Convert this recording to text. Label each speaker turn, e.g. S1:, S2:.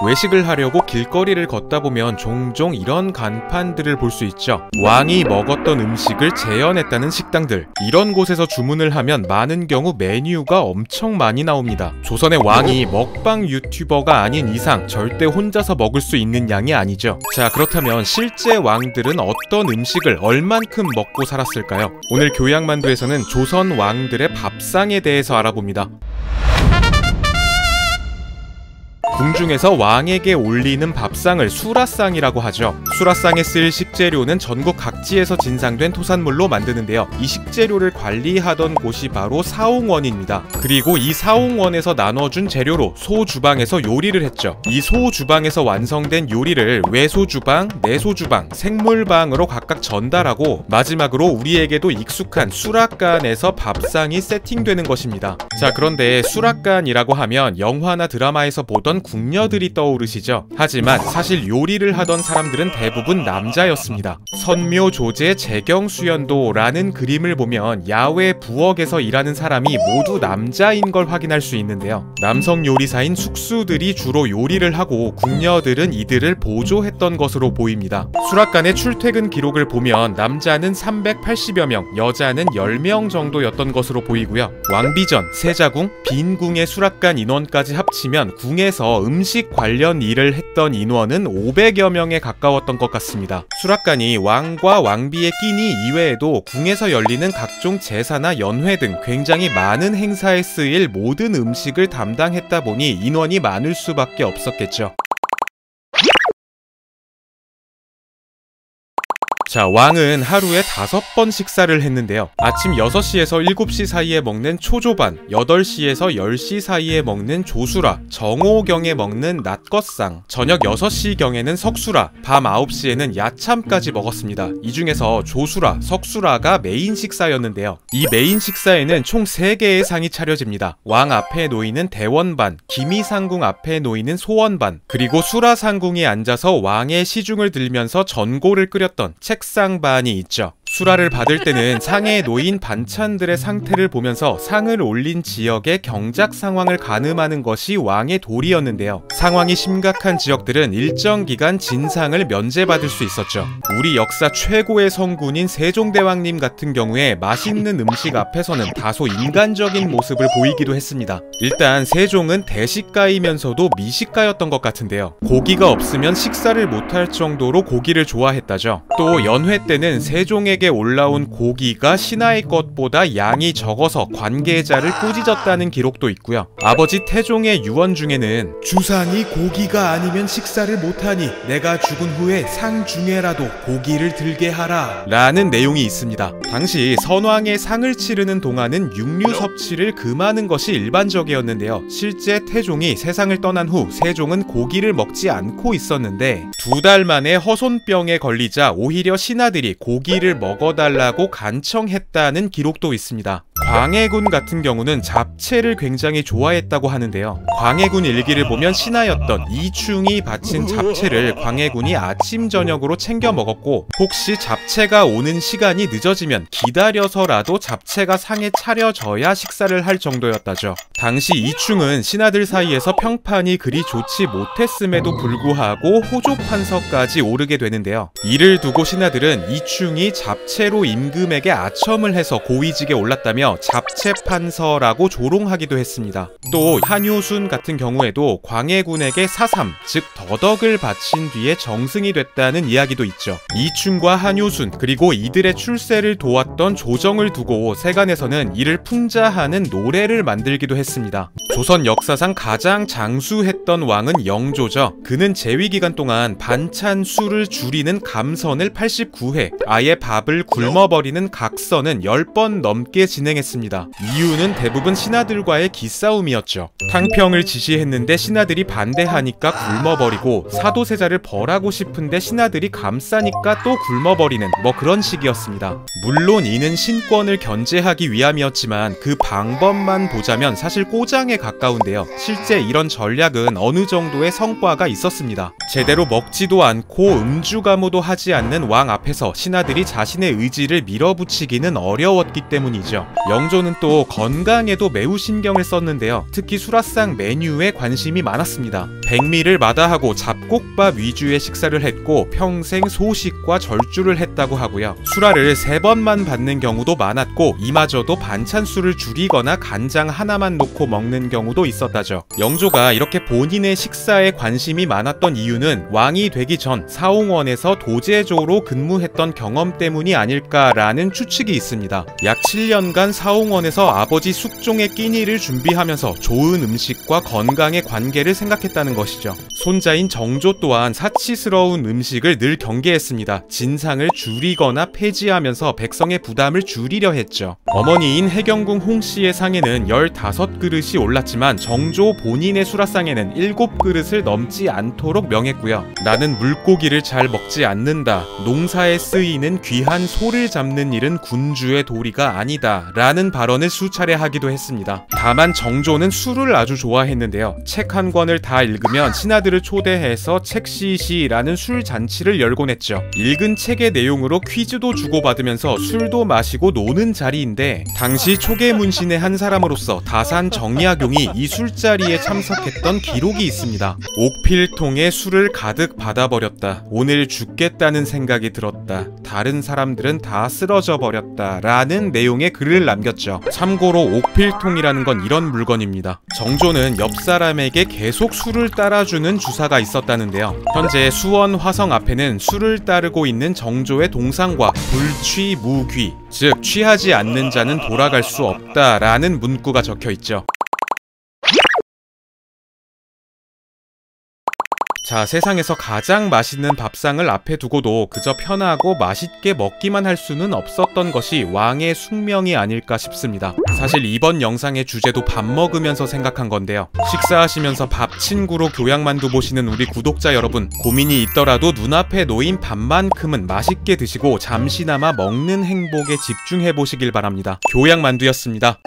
S1: 외식을 하려고 길거리를 걷다 보면 종종 이런 간판들을 볼 수 있죠. 왕이 먹었던 음식을 재현했다는 식당들. 이런 곳에서 주문을 하면 많은 경우 메뉴가 엄청 많이 나옵니다. 조선의 왕이 먹방 유튜버가 아닌 이상 절대 혼자서 먹을 수 있는 양이 아니죠. 자, 그렇다면 실제 왕들은 어떤 음식을 얼만큼 먹고 살았을까요? 오늘 교양만두에서는 조선 왕들의 밥상에 대해서 알아봅니다. 궁중에서 왕에게 올리는 밥상을 수라상이라고 하죠. 수라상에 쓸 식재료는 전국 각지에서 진상된 토산물로 만드는데요. 이 식재료를 관리하던 곳이 바로 사홍원입니다. 그리고 이 사홍원에서 나눠준 재료로 소주방에서 요리를 했죠. 이 소주방에서 완성된 요리를 외소주방, 내소주방, 생물방으로 각각 전달하고 마지막으로 우리에게도 익숙한 수락관에서 밥상이 세팅되는 것입니다. 자, 그런데 수락관이라고 하면 영화나 드라마에서 보던 궁녀들이 떠오르시죠? 하지만 사실 요리를 하던 사람들은 대부분 남자였습니다. 선묘 조제 재경수연도라는 그림을 보면 야외 부엌에서 일하는 사람이 모두 남자인 걸 확인할 수 있는데요. 남성 요리사인 숙수들이 주로 요리를 하고 궁녀들은 이들을 보조했던 것으로 보입니다. 수락관의 출퇴근 기록을 보면 남자는 380여 명, 여자는 10명 정도였던 것으로 보이고요. 왕비전, 세자궁, 빈궁의 수락관 인원까지 합치면 궁에서 음식 관련 일을 했던 인원은 500여 명에 가까웠던 것 같습니다. 수락관이 왕과 왕비의 끼니 이외에도 궁에서 열리는 각종 제사나 연회 등 굉장히 많은 행사에 쓰일 모든 음식을 담당했다 보니 인원이 많을 수밖에 없었겠죠. 자, 왕은 하루에 5번 식사를 했는데요. 아침 6시에서 7시 사이에 먹는 초조반, 8시에서 10시 사이에 먹는 조수라, 정오경에 먹는 낮것상, 저녁 6시경에는 석수라, 밤 9시에는 야참까지 먹었습니다. 이 중에서 조수라, 석수라가 메인 식사였는데요. 이 메인 식사에는 총 3개의 상이 차려집니다. 왕 앞에 놓이는 대원반, 기미상궁 앞에 놓이는 소원반, 그리고 수라상궁에 앉아서 왕의 시중을 들면서 전골을 끓였던 책상반이 있죠. 수라를 받을 때는 상에 놓인 반찬들의 상태를 보면서 상을 올린 지역의 경작 상황을 가늠하는 것이 왕의 도리였는데요. 상황이 심각한 지역들은 일정 기간 진상을 면제받을 수 있었죠. 우리 역사 최고의 성군인 세종대왕님 같은 경우에 맛있는 음식 앞에서는 다소 인간적인 모습을 보이기도 했습니다. 일단 세종은 대식가이면서도 미식가였던 것 같은데요. 고기가 없으면 식사를 못할 정도로 고기를 좋아했다죠. 또 연회 때는 세종에게 올라온 고기가 신하의 것보다 양이 적어서 관계자를 꾸짖었다는 기록도 있고요. 아버지 태종의 유언 중에는 주상이 고기가 아니면 식사를 못하니 내가 죽은 후에 상 중에라도 고기를 들게 하라 라는 내용이 있습니다. 당시 선왕의 상을 치르는 동안은 육류 섭취를 금하는 것이 일반적이었는데요. 실제 태종이 세상을 떠난 후 세종은 고기를 먹지 않고 있었는데 2달 만에 허손병에 걸리자 오히려 신하들이 고기를 먹어달라고 간청했다는 기록도 있습니다. 광해군 같은 경우는 잡채를 굉장히 좋아했다고 하는데요. 광해군 일기를 보면 신하였던 이충이 바친 잡채를 광해군이 아침 저녁으로 챙겨 먹었고 혹시 잡채가 오는 시간이 늦어지면 기다려서라도 잡채가 상에 차려져야 식사를 할 정도였다죠. 당시 이충은 신하들 사이에서 평판이 그리 좋지 못했음에도 불구하고 호조판서까지 오르게 되는데요. 이를 두고 신하들은 이충이 잡채로 임금에게 아첨을 해서 고위직에 올랐다며 잡채판서라고 조롱하기도 했습니다. 또 한효순 같은 경우에도 광해군에게 사삼, 즉 더덕을 바친 뒤에 정승이 됐다는 이야기도 있죠. 이충과 한효순 그리고 이들의 출세를 도왔던 조정을 두고 세간에서는 이를 풍자하는 노래를 만들기도 했습니다. 조선 역사상 가장 장수했던 왕은 영조죠. 그는 재위 기간 동안 반찬 수를 줄이는 감선을 89회, 아예 밥을 굶어버리는 각선은 10번 넘게 진행했습니다. 이유는 대부분 신하들과의 기싸움이었죠. 탕평을 지시했는데 신하들이 반대하니까 굶어버리고 사도세자를 벌하고 싶은데 신하들이 감싸니까 또 굶어버리는 뭐 그런 식이었습니다. 물론 이는 신권을 견제하기 위함이었지만 그 방법만 보자면 사실 꼬장에 가까운데요. 실제 이런 전략은 어느 정도의 성과가 있었습니다. 제대로 먹지도 않고 음주가무도 하지 않는 왕 앞에서 신하들이 자신의 의지를 밀어붙이기는 어려웠기 때문이죠. 영조는 또 건강에도 매우 신경을 썼는데요. 특히 수라상 메뉴에 관심이 많았습니다. 백미를 마다하고 잡곡밥 위주의 식사를 했고 평생 소식과 절주를 했다고 하고요. 수라를 3번만 받는 경우도 많았고 이마저도 반찬수를 줄이거나 간장 하나만 놓고 먹는 경우도 있었다죠. 영조가 이렇게 본인의 식사에 관심이 많았던 이유는 왕이 되기 전 사홍원에서 도제조로 근무했던 경험 때문이 아닐까라는 추측이 있습니다. 약 7년간 사홍원에서 아버지 숙종의 끼니를 준비하면서 좋은 음식과 건강의 관계를 생각했다는 것이죠. 손자인 정조 또한 사치스러운 음식을 늘 경계했습니다. 진상을 줄이거나 폐지하면서 백성의 부담을 줄이려 했죠. 어머니인 해경궁 홍씨의 상에는 15그릇이 올랐지만 정조 본인의 수라상에는 7그릇을 넘지 않도록 명했고요. 나는 물고기를 잘 먹지 않는다. 농사에 쓰이는 귀한 소를 잡는 일은 군주의 도리가 아니다. 라는 발언을 수차례 하기도 했습니다. 다만 정조는 술을 아주 좋아했는데요. 책 한 권을 다 읽으면 신하들을 초대해서 책시시라는 술 잔치를 열곤 했죠. 읽은 책의 내용으로 퀴즈도 주고받으면서 술도 마시고 노는 자리인데 당시 초계문신의 한 사람으로서 다산 정약용이 이 술자리에 참석했던 기록이 있습니다. 옥필통에 술을 가득 받아버렸다. 오늘 죽겠다는 생각이 들었다. 다른 사람들은 다 쓰러져 버렸다. 라는 내용의 글을 남겼죠. 참고로 옥필통이라는 건 이런 물건입니다. 정조는 옆 사람에게 계속 술을 따라주는 주사가 있었다는데요. 현재 수원 화성 앞에는 술을 따르고 있는 정조의 동상과 불취무귀, 즉 취하지 않는 자는 돌아갈 수 없다라는 문구가 적혀있죠. 자, 세상에서 가장 맛있는 밥상을 앞에 두고도 그저 편하고 맛있게 먹기만 할 수는 없었던 것이 왕의 숙명이 아닐까 싶습니다. 사실 이번 영상의 주제도 밥 먹으면서 생각한 건데요. 식사하시면서 밥 친구로 교양만두 보시는 우리 구독자 여러분, 고민이 있더라도 눈앞에 놓인 밥만큼은 맛있게 드시고 잠시나마 먹는 행복에 집중해 보시길 바랍니다. 교양만두였습니다.